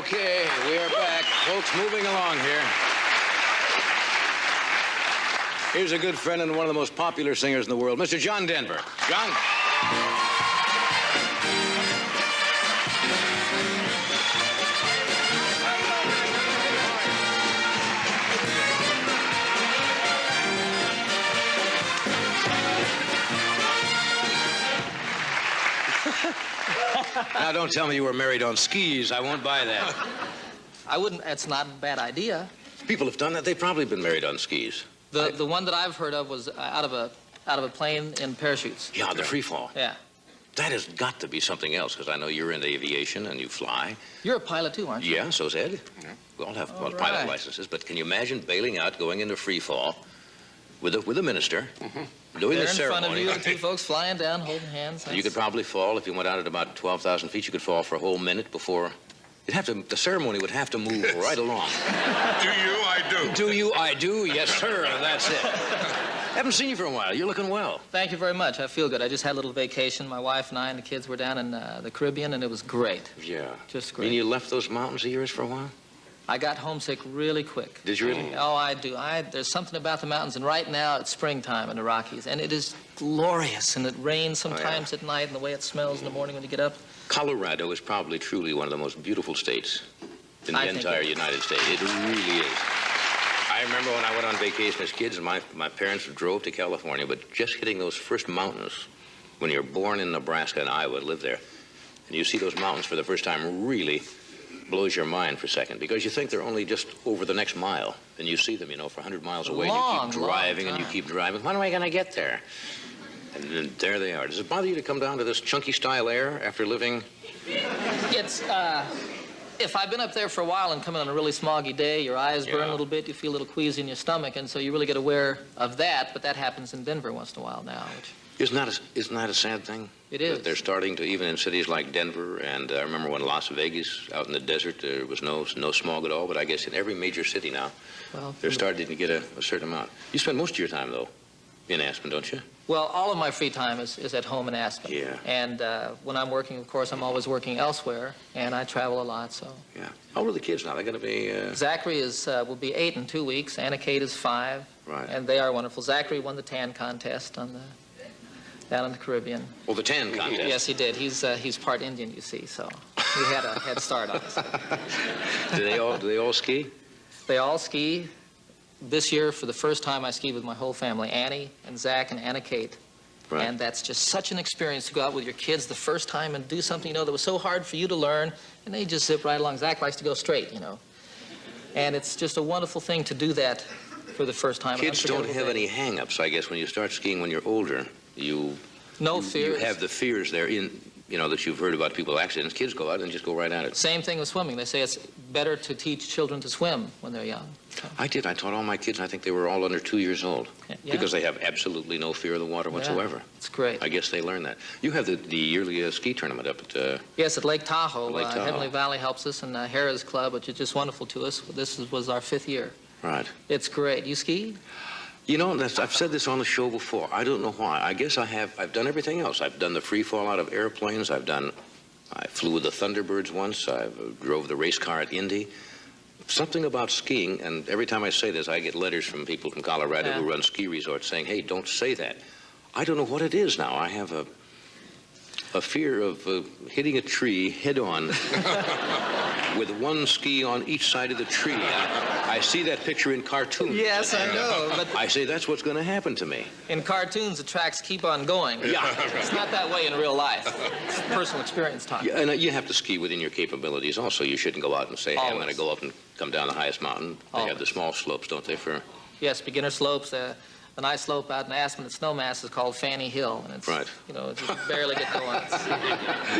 Okay, we are back. Folks, moving along here. Here's a good friend and one of the most popular singers in the world, Mr. John Denver. John? Now, don't tell me you were married on skis. I won't buy that. I wouldn't. That's not a bad idea. People have done that. They've probably been married on skis. The one that I've heard of was out of a plane in parachutes. Yeah, the free fall. Yeah. That has got to be something else, because I know you're into aviation and you fly. You're a pilot too, aren't you? Yeah, so's Ed. We all have pilot licenses. But can you imagine bailing out, going into free fall with a minister, doing There the in ceremony? front of you, the two folks flying down, holding hands. You could probably fall, if you went out at about 12,000 feet, you could fall for a whole minute before... the ceremony would have to move right along. Do you? I do. Do you? I do. Yes, sir. That's it. Haven't seen you for a while. You're looking well. Thank you very much. I feel good. I just had a little vacation. My wife and I and the kids were down in the Caribbean, and it was great. Yeah. Just I great. mean, you left those mountains of yours for a while? I got homesick really quick. Did you really? Oh, I do. There's something about the mountains, and right now it's springtime in the Rockies, and it is glorious, and it rains sometimes at night, and the way it smells in the morning when you get up. Colorado is probably truly one of the most beautiful states in the I think entire it is. United States. It really is. I remember when I went on vacation as kids, and my parents drove to California, but just hitting those first mountains, when you're born in Nebraska and Iowa, live there, and you see those mountains for the first time, really blows your mind for a second, because you think they're only just over the next mile, and you see them, for 100 miles away, and you keep driving, and you keep driving. When am I going to get there? And then there they are. Does it bother you to come down to this chunky-style air after living? It's, if I've been up there for a while and come in on a really smoggy day, your eyes burn a little bit, you feel a little queasy in your stomach, and so you really get aware of that, but that happens in Denver once in a while now. Isn't that a sad thing? It is. That they're starting to, even in cities like Denver, and I remember when Las Vegas, out in the desert, there was no smog at all, but I guess in every major city now, they're starting to get a certain amount. You spend most of your time, though, in Aspen, don't you? Well, all of my free time is at home in Aspen. Yeah. And when I'm working, of course, I'm always working elsewhere, and I travel a lot, so. Yeah. How old are the kids now? They're going to be... Zachary will be 8 in 2 weeks. Anna Kate is 5. Right. And they are wonderful. Zachary won the tan contest down in the Caribbean. Oh, the tan contest. Yes, he did. He's part Indian, you see, so he had a head start on us. Do they all ski? They all ski. This year, for the first time, I skied with my whole family, Annie and Zach and Anna Kate. Right. And that's just such an experience to go out with your kids the first time and do something, that was so hard for you to learn, and they just zip right along. Zach likes to go straight, And it's just a wonderful thing to do that for the first time. Kids don't have any hang-ups, I guess, when you start skiing when you're older. No fears. You have the fears there that you've heard about people accidents. Kids go out and just go right at it. Same thing with swimming. They say it's better to teach children to swim when they're young. So. I did. I taught all my kids. I think they were all under 2 years old. Yeah. Because they have absolutely no fear of the water whatsoever. Yeah, it's great. I guess they learn that. You have the yearly ski tournament up at... Yes, at Lake Tahoe. Lake Tahoe. Heavenly Valley helps us, and Harrah's Club, which is just wonderful to us. This was our 5th year. Right. It's great. You ski? I've said this on the show before. I don't know why. I guess I've done everything else. I've done the free fall out of airplanes. I flew with the Thunderbirds once. I drove the race car at Indy. Something about skiing, and every time I say this, I get letters from people from Colorado who run ski resorts saying, hey, don't say that. I don't know what it is now. I have a fear of hitting a tree head-on with one ski on each side of the tree. I see that picture in cartoons. Yes, I know. But I say that's what's going to happen to me. in cartoons, the tracks keep on going. Yeah. It's not that way in real life. It's personal experience talk. Yeah, and you have to ski within your capabilities also. You shouldn't go out and say, hey, I'm Always. going to go up and come down the highest mountain. They have the small slopes, don't they, for... Yes, beginner slopes. The nice slope out in Aspen at Snowmass is called Fanny Hill, and it's Right. you barely get going.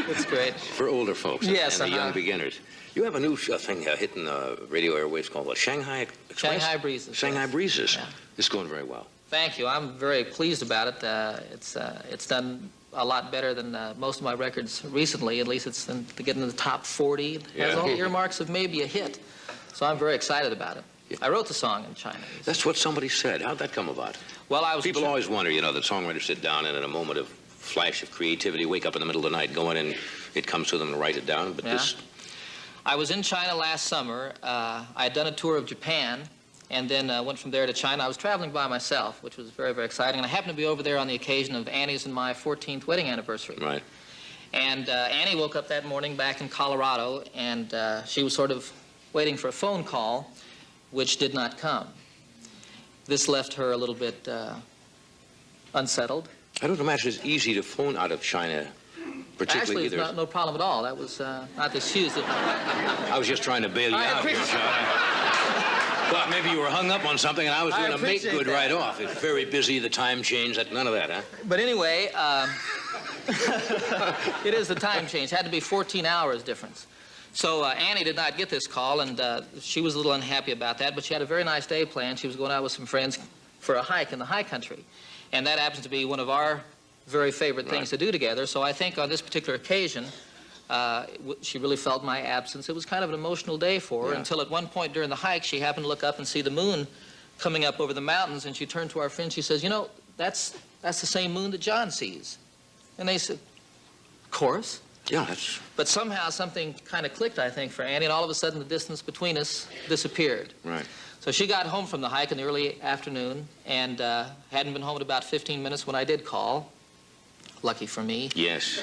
It's great. For older folks Yes, and the young beginners. You have a new thing hitting radio airwaves called the Shanghai Express? Shanghai Breezes. Shanghai yes. Breezes. Yeah. It's going very well. Thank you. I'm very pleased about it. It's done a lot better than most of my records recently. At least it's to get into the top 40. It has all the earmarks of maybe a hit. So I'm very excited about it. I wrote the song in China. That's what somebody said. How'd that come about? Well, I was... People always wonder, that songwriters sit down and in a moment of flash of creativity, wake up in the middle of the night, go in and it comes to them and write it down. But this... I was in China last summer. I had done a tour of Japan, and then went from there to China. I was traveling by myself, which was very, very exciting. And I happened to be over there on the occasion of Annie's and my 14th wedding anniversary. Right. And Annie woke up that morning back in Colorado, and she was sort of waiting for a phone call, which did not come. This left her a little bit unsettled. I don't imagine it's easy to phone out of China, particularly Actually, it's either. no problem at all. That was not the excuse. I was just trying to bail you I out here, appreciate- John. Well, maybe you were hung up on something, and I was I doing a make appreciate good that. right off. It's very busy, the time change, none of that, huh? But anyway, it is the time change. Had to be 14 hours difference. So Annie did not get this call, and she was a little unhappy about that, but she had a very nice day planned. She was going out with some friends for a hike in the high country. And that happens to be one of our very favorite things to do together. So I think on this particular occasion, she really felt my absence. It was kind of an emotional day for her, until at one point during the hike, she happened to look up and see the moon coming up over the mountains, and she turned to our friend. She says, "You know, that's the same moon that John sees." And they said, "Of course." Yeah, that's... But somehow something kind of clicked, I think, for Annie, and all of a sudden the distance between us disappeared. Right. So she got home from the hike in the early afternoon, and hadn't been home in about 15 minutes when I did call. Lucky for me. Yes.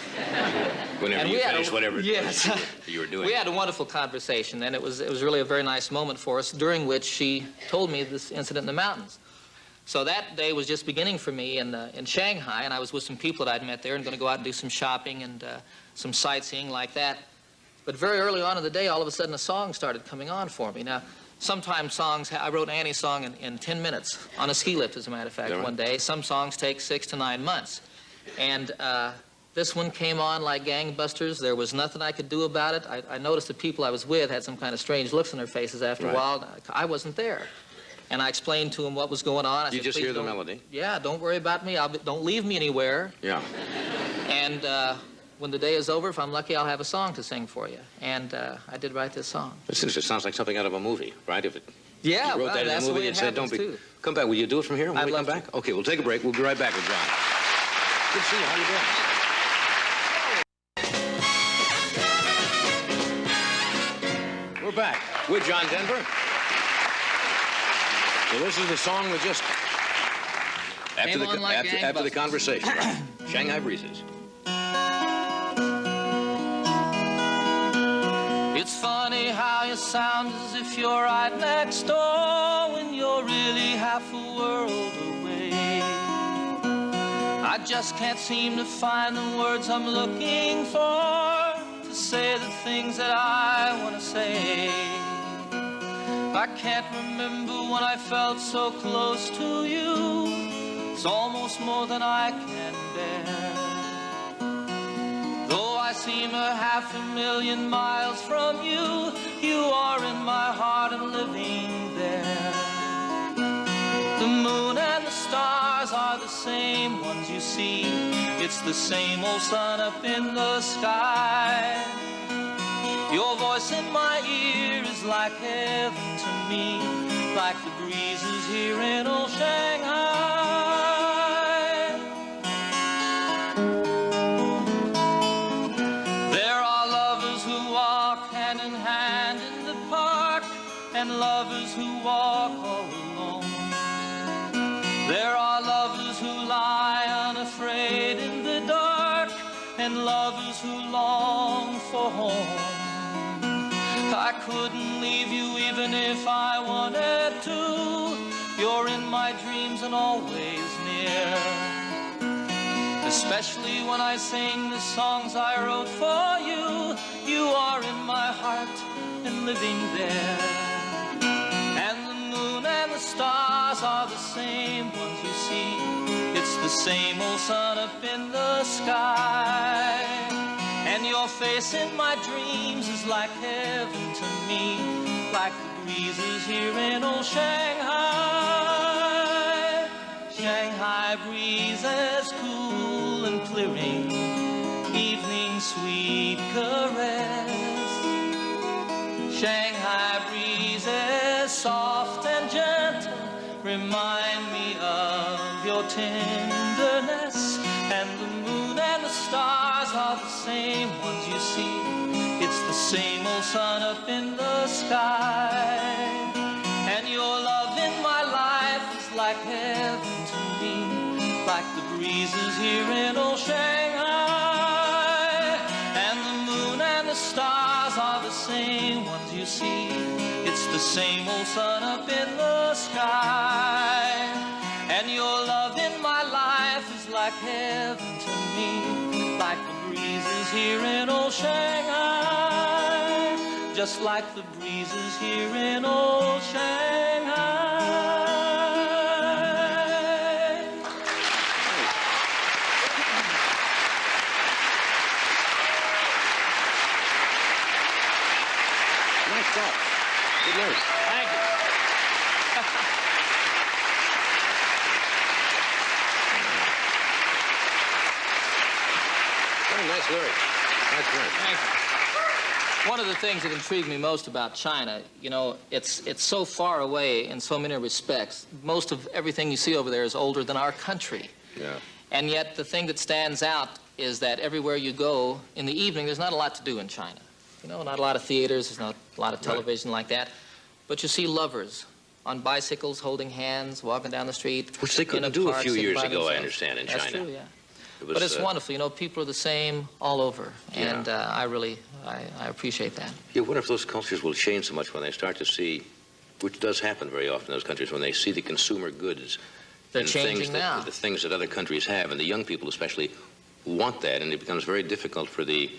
Whenever And you we had finish a- whatever yes. you were doing. We had a wonderful conversation, and it was really a very nice moment for us, during which she told me this incident in the mountains. So that day was just beginning for me in Shanghai, and I was with some people that I'd met there and going to go out and do some shopping and some sightseeing like that. But very early on in the day, all of a sudden, a song started coming on for me. Now, sometimes songs, I wrote Annie's song in 10 minutes on a ski lift, as a matter of fact, right? one day. Some songs take 6 to 9 months. And this one came on like gangbusters. There was nothing I could do about it. I noticed the people I was with had some kind of strange looks on their faces after a while. I wasn't there. And I explained to them what was going on. I You said, just "Please hear the don't- melody. Yeah, don't worry about me. Don't leave me anywhere. Yeah. And when the day is over, if I'm lucky, I'll have a song to sing for you." And I did write this song. It sounds like something out of a movie, right? If it, Yeah, you wrote well, that in that's the the movie way and it said, "Don't happens, be." too. Come back. Will you do it from here when I'd we come love to. back? Okay, we'll take a break. We'll be right back with John. Good to see you. How you doing? We're back with John Denver. So this is the song we just after Came on like after the gangbusters. conversation, right? Shanghai Breezes. It's funny how you sound as if you're right next door when you're really half a world away. I just can't seem to find the words I'm looking for to say the things that I want to say. I can't remember when I felt so close to you. It's almost more than I can bear. Though I seem a 500,000 miles from you, you are in my heart and living there. The moon and the stars are the same ones you see. It's the same old sun up in the sky. Your voice in my ear is like heaven to me, like the breezes here in old Shanghai. There are lovers who walk hand in hand in the park, and lovers who walk all alone. There are lovers who lie unafraid in the dark, and lovers who long for home. I couldn't leave you even if I wanted to. You're in my dreams and always near. Especially when I sing the songs I wrote for you. You are in my heart and living there. And the moon and the stars are the same ones you see. It's the same old sun up in the sky. And your face in my dreams is like heaven to me, like the breezes here in old Shanghai. Shanghai breezes cool and clearing, evening sweet caress. Shanghai breezes soft and gentle, remind me of your tenderness. And the moon and the stars are the same ones you see. It's the same old sun up in the sky. And your love in my life is like heaven to me, like the breezes here in old Shanghai. And the moon and the stars are the same ones you see. It's the same old sun up in the sky. And your love in my life is like heaven to me, like the breezes here in old Shanghai, just like the breezes here in old Shanghai. Nice job. Good lyrics. Thank you. Very nice lyrics. Nice lyrics. Thank you. One of the things that intrigued me most about China, you know, it's so far away in so many respects. Most of everything you see over there is older than our country. Yeah. And yet the thing that stands out is that everywhere you go in the evening, there's not a lot to do in China. You know, not a lot of theaters, there's not a lot of television like that. But you see lovers on bicycles holding hands, walking down the street. Which they couldn't do a few years ago, I understand, in China. That's true, yeah. Was, but it's wonderful. You know, people are the same all over. Yeah. And I appreciate that. You wonder if those cultures will change so much when they start to see, which does happen very often in those countries, when they see the consumer goods. They're and changing things now. the things that other countries have, and the young people especially want that, and it becomes very difficult for the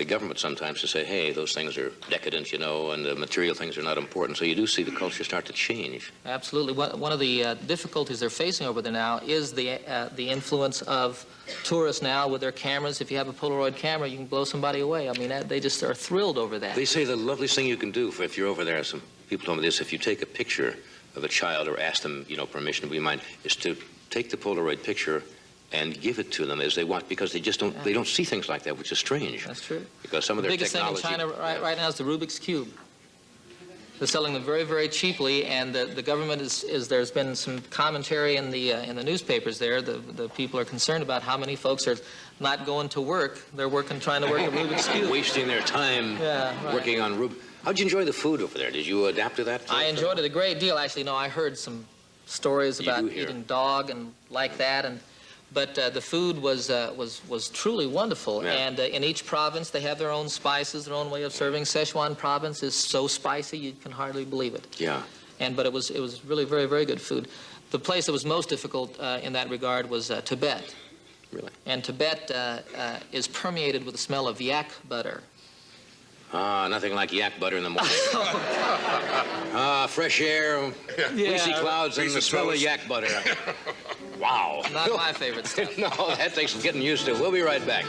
government sometimes to say, hey, those things are decadent, you know, and the material things are not important. So you do see the culture start to change. Absolutely. One of the difficulties they're facing over there now is the influence of tourists now with their cameras. If you have a Polaroid camera, you can blow somebody away. I mean, they just are thrilled over that. They say the loveliest thing you can do if you're over there, some people told me this, if you take a picture of a child or ask them, you know, permission to be mine, is to take the Polaroid picture and give it to them as they want, because they just don't, they don't see things like that, which is strange. That's true. Because some of their biggest technology... thing in China right now is the Rubik's Cube. They're selling them very, very cheaply, and the government there's been some commentary in the newspapers there. The people are concerned about how many folks are not going to work. They're trying to work a Rubik's Cube. Wasting their time working on Rubik. How'd you enjoy the food over there? Did you adapt to that? I enjoyed it a great deal. Actually, no, I heard some stories about eating dog and like that, but the food was truly wonderful. Yeah. And in each province, they have their own spices, their own way of serving. Sichuan province is so spicy you can hardly believe it. Yeah. But it was really very, very good food. The place that was most difficult in that regard was Tibet. Really? And Tibet is permeated with the smell of yak butter. Ah, nothing like yak butter in the morning. Fresh air, fleecy clouds, and the smell of yak butter. Wow. Not my favorite stuff. No, that takes some getting used to. We'll be right back.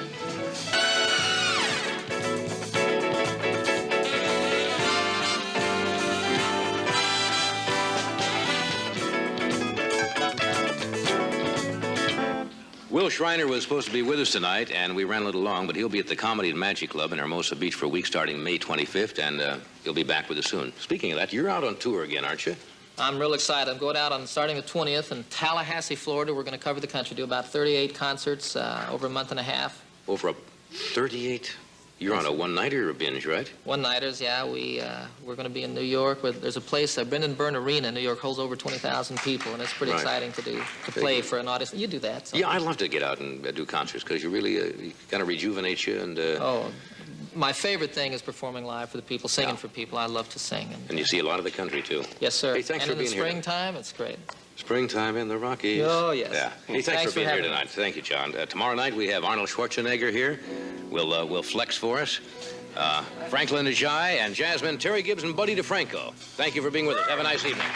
Will Schreiner was supposed to be with us tonight, and we ran a little long, but he'll be at the Comedy and Magic Club in Hermosa Beach for a week starting May 25th, and he'll be back with us soon. Speaking of that, you're out on tour again, aren't you? I'm real excited. I'm going out on starting the 20th in Tallahassee, Florida. We're going to cover the country, do about 38 concerts over a month and a half. Over 38? You're on a one-nighter or a binge, right? One-nighters, yeah. We're going to be in New York. There's a place, Brendan Byrne Arena in New York, holds over 20,000 people, and it's pretty exciting to play for an audience. You do that. So. Yeah, I'd love to get out and do concerts because you really you kind of rejuvenate you. And my favorite thing is performing live for the people, singing for people. I love to sing. And you see a lot of the country, too. Yes, sir. Hey, thanks and for being here. in the springtime, it's great. Springtime in the Rockies. Oh, yes. Yeah. Hey, thanks for being here tonight. Thank you, John. Tomorrow night we have Arnold Schwarzenegger here. We'll flex for us. Franklin Ajay and Jasmine, Terry Gibbs, and Buddy DeFranco. Thank you for being with us. Have a nice evening.